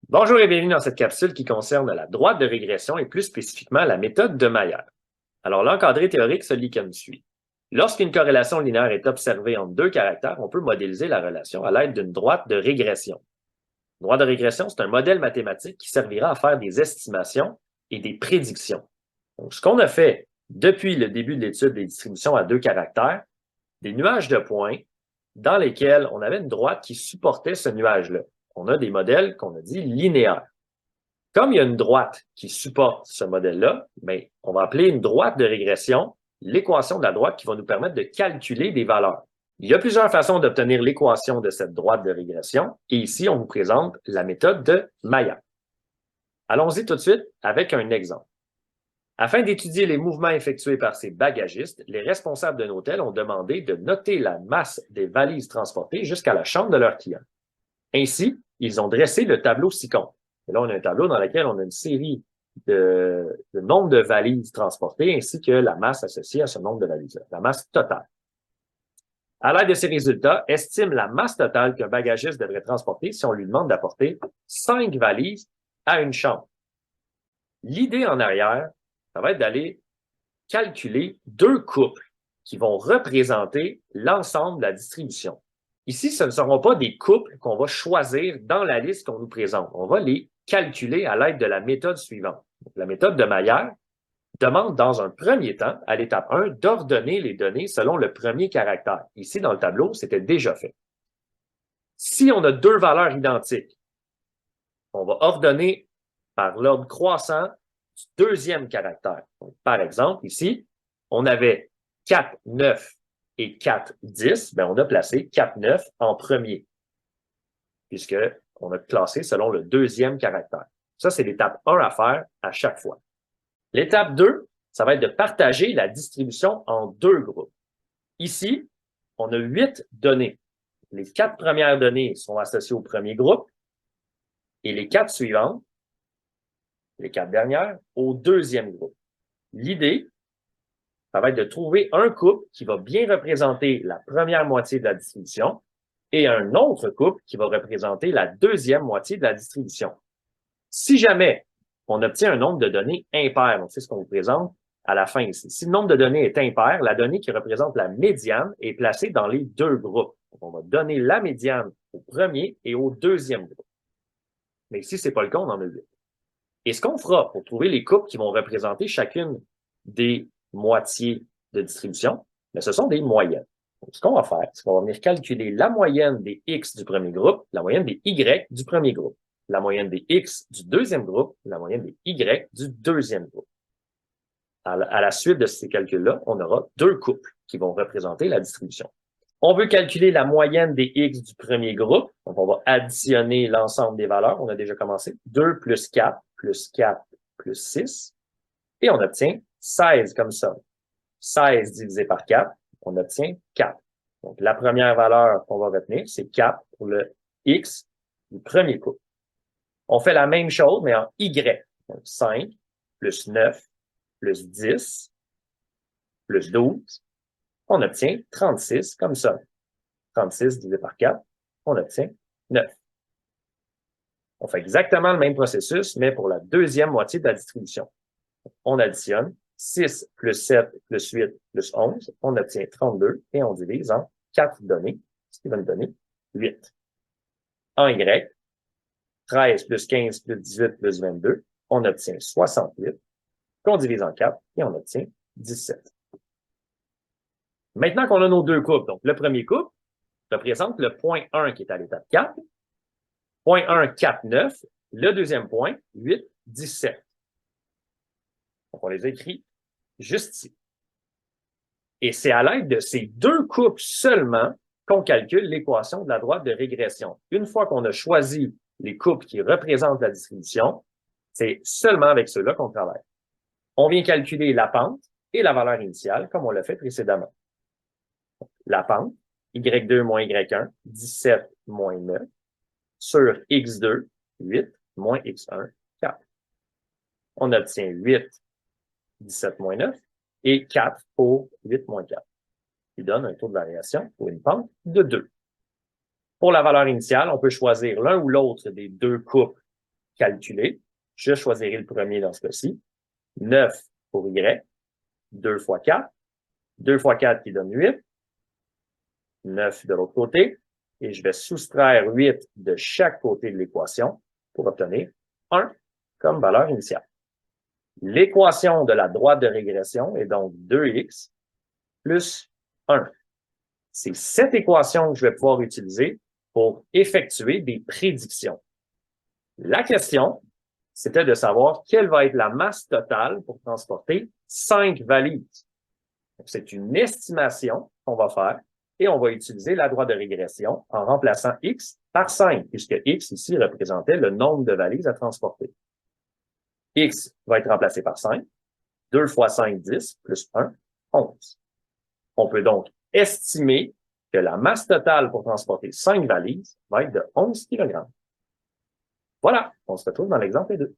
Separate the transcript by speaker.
Speaker 1: Bonjour et bienvenue dans cette capsule qui concerne la droite de régression et plus spécifiquement la méthode de Mayer. Alors, l'encadré théorique se lit comme suit. Lorsqu'une corrélation linéaire est observée entre deux caractères, on peut modéliser la relation à l'aide d'une droite de régression. Une droite de régression, c'est un modèle mathématique qui servira à faire des estimations et des prédictions. Donc, ce qu'on a fait depuis le début de l'étude des distributions à deux caractères, des nuages de points dans lesquels on avait une droite qui supportait ce nuage-là. On a des modèles qu'on a dit linéaires. Comme il y a une droite qui supporte ce modèle-là, bien, on va appeler une droite de régression l'équation de la droite qui va nous permettre de calculer des valeurs. Il y a plusieurs façons d'obtenir l'équation de cette droite de régression et ici, on vous présente la méthode de Mayer. Allons-y tout de suite avec un exemple. Afin d'étudier les mouvements effectués par ces bagagistes, les responsables d'un hôtel ont demandé de noter la masse des valises transportées jusqu'à la chambre de leurs clients. Ainsi, ils ont dressé le tableau ci-contre. Et là, on a un tableau dans lequel on a une série de nombre de valises transportées ainsi que la masse associée à ce nombre de valises-là, la masse totale. À l'aide de ces résultats, estime la masse totale qu'un bagagiste devrait transporter si on lui demande d'apporter 5 valises à une chambre. L'idée en arrière, ça va être d'aller calculer deux couples qui vont représenter l'ensemble de la distribution. Ici, ce ne seront pas des couples qu'on va choisir dans la liste qu'on nous présente. On va les calculer à l'aide de la méthode suivante. La méthode de Mayer demande dans un premier temps, à l'étape 1, d'ordonner les données selon le premier caractère. Ici, dans le tableau, c'était déjà fait. Si on a deux valeurs identiques, on va ordonner par l'ordre croissant du deuxième caractère. Donc, par exemple, ici, on avait 4, 9 et 4, 10. Bien, on a placé 4, 9 en premier, puisqu'on a classé selon le deuxième caractère. Ça, c'est l'étape 1 à faire à chaque fois. L'étape 2, ça va être de partager la distribution en deux groupes. Ici, on a 8 données. Les 4 premières données sont associées au premier groupe et les 4 suivantes, les 4 dernières, au deuxième groupe. L'idée, ça va être de trouver un couple qui va bien représenter la première moitié de la distribution et un autre couple qui va représenter la deuxième moitié de la distribution. Si jamais on obtient un nombre de données impair, donc c'est ce qu'on vous présente à la fin ici. Si le nombre de données est impair, la donnée qui représente la médiane est placée dans les deux groupes. Donc, on va donner la médiane au premier et au deuxième groupe. Mais ici, ce n'est pas le cas, on en a 8. Et ce qu'on fera pour trouver les couples qui vont représenter chacune des moitiés de distribution, bien, ce sont des moyennes. Donc, ce qu'on va faire, c'est qu'on va venir calculer la moyenne des X du premier groupe, la moyenne des Y du premier groupe, la moyenne des X du deuxième groupe, la moyenne des Y du deuxième groupe. À la suite de ces calculs-là, on aura deux couples qui vont représenter la distribution. On veut calculer la moyenne des X du premier groupe. Donc, on va additionner l'ensemble des valeurs. On a déjà commencé. 2 plus 4 plus 4 plus 6. Et on obtient 16 comme somme. 16 divisé par 4, on obtient 4. Donc, la première valeur qu'on va retenir, c'est 4 pour le X du premier couple. On fait la même chose, mais en Y. Donc, 5 plus 9 plus 10 plus 12. On obtient 36 comme ça. 36 divisé par 4, on obtient 9. On fait exactement le même processus, mais pour la deuxième moitié de la distribution. On additionne 6 plus 7 plus 8 plus 11, on obtient 32 et on divise en 4 données, ce qui va nous donner 8. En Y, 13 plus 15 plus 18 plus 22, on obtient 68, qu'on divise en 4 et on obtient 17. Maintenant qu'on a nos deux couples, donc le premier couple représente le point 1 qui est à l'étape 4, point 1, 4, 9, le deuxième point, 8, 17. Donc, on les écrit juste ici. Et c'est à l'aide de ces deux couples seulement qu'on calcule l'équation de la droite de régression. Une fois qu'on a choisi les couples qui représentent la distribution, c'est seulement avec ceux-là qu'on travaille. On vient calculer la pente et la valeur initiale, comme on l'a fait précédemment. La pente, Y2 moins Y1, 17 moins 9, sur X2, 8, moins X1, 4. On obtient 8, 17 moins 9, et 4 pour 8 moins 4, qui donne un taux de variation pour une pente de 2. Pour la valeur initiale, on peut choisir l'un ou l'autre des deux couples calculer. Je choisirai le premier dans ce cas-ci. 9 pour Y, 2 fois 4. 2 fois 4 qui donne 8. 9 de l'autre côté. Et je vais soustraire 8 de chaque côté de l'équation pour obtenir 1 comme valeur initiale. L'équation de la droite de régression est donc 2x plus 1. C'est cette équation que je vais pouvoir utiliser pour effectuer des prédictions. La question, c'était de savoir quelle va être la masse totale pour transporter 5 valises. C'est une estimation qu'on va faire et on va utiliser la droite de régression en remplaçant x par 5, puisque x ici représentait le nombre de valises à transporter. X va être remplacé par 5. 2 fois 5, 10, plus 1, 11. On peut donc estimer que la masse totale pour transporter 5 valises va être de 11 kg. Voilà, on se retrouve dans l'exemple 2.